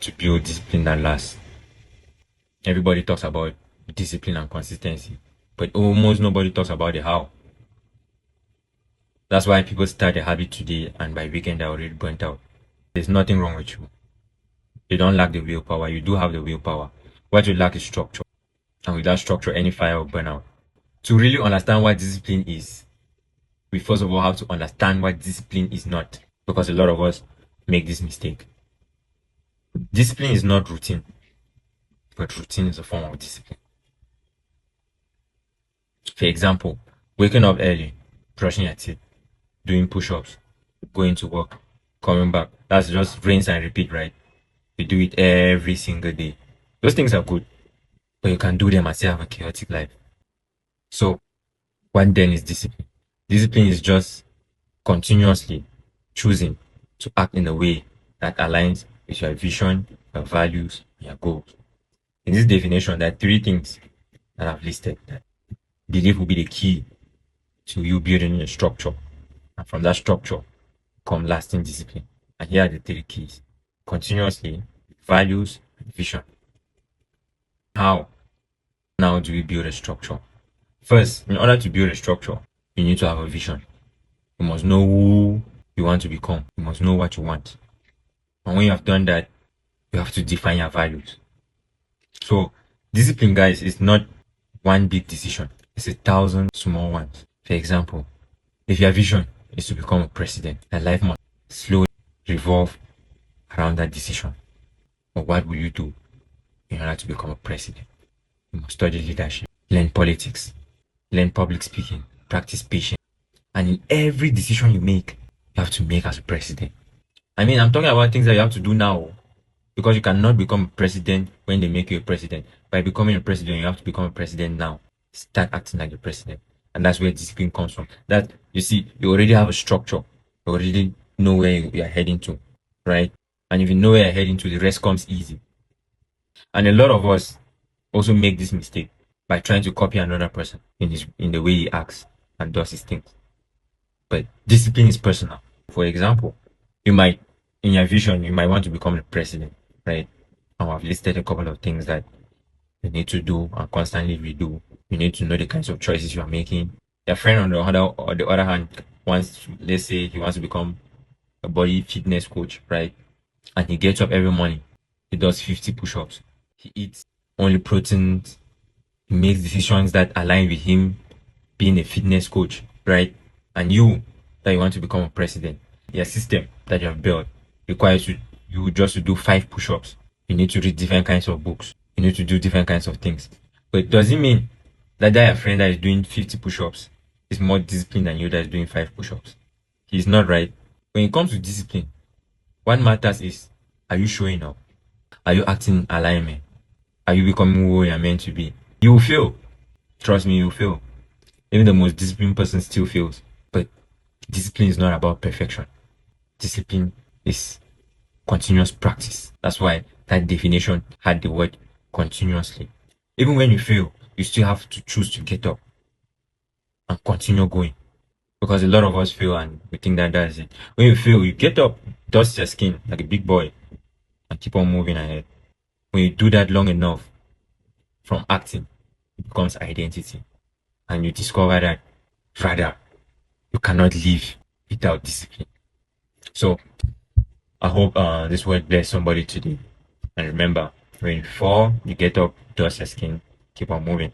to build discipline that lasts. Everybody talks about discipline and consistency, but almost nobody talks about the how. That's why people start a habit today and by weekend they're already burnt out. There's nothing wrong with you. You don't lack the willpower. You do have the willpower. What you lack is structure. And without structure, any fire will burn out. To really understand what discipline is, we first of all have to understand what discipline is not. Because a lot of us make this mistake. Discipline is not routine, but routine is a form of discipline. For example, waking up early, brushing your teeth, doing push-ups, going to work, coming back. That's just rinse and repeat, right? You do it every single day. Those things are good, but you can do them and still have a chaotic life. So, what then is discipline? Discipline is just continuously choosing to act in a way that aligns with your vision, your values, your goals. In this definition, there are three things that I've listed that I believe will be the key to you building a structure. And from that structure come lasting discipline. And here are the three keys. Continuously, values, and vision. How now do we build a structure? First, in order to build a structure, you need to have a vision. You must know who you want to become. You must know what you want. And when you have done that, you have to define your values. So, discipline, guys, is not one big decision. It's 1,000 small ones. For example, if your vision is to become a president, your life must slowly revolve around that decision. But what will you do in order to become a president? You must study leadership, learn politics, learn public speaking, practice patience. And in every decision you make, you have to make as a president. I mean, I'm talking about things that you have to do now. Because you cannot become a president when they make you a president. By becoming a president, you have to become a president now. Start acting like a president. And that's where discipline comes from. That, you see, you already have a structure. You already know where you are heading to. Right? And if you know where you're heading to, the rest comes easy. And a lot of us also make this mistake by trying to copy another person in the way he acts and does his things. But discipline is personal. For example, in your vision, you might want to become the president, right? And I've listed a couple of things that you need to do and constantly redo. You need to know the kinds of choices you are making. Your friend on the other hand wants to, let's say he wants to become a body fitness coach, right? And he gets up every morning. He does 50 push-ups. He eats only proteins. He makes decisions that align with him being a fitness coach, right? And you, that you want to become a president, your system that you have built requires you just to do 5 push-ups. You need to read different kinds of books. You need to do different kinds of things. But does it mean that your friend that is doing 50 push-ups is more disciplined than you that is doing 5 push-ups? He's not, right? When it comes to discipline, what matters is, are you showing up? Are you acting in alignment? Are you becoming who you're meant to be? You will fail. Trust me, you will fail. Even the most disciplined person still fails. But discipline is not about perfection. Discipline is continuous practice. That's why that definition had the word continuously. Even when you fail, you still have to choose to get up and continue going. Because a lot of us fail and we think that is it. When you fail, you get up, dust your skin like a big boy and keep on moving ahead. When you do that long enough, from acting, it becomes identity. And you discover that, rather, you cannot live without discipline. So, I hope this word bless somebody today. And remember, when you fall, you get up, dust your skin, keep on moving.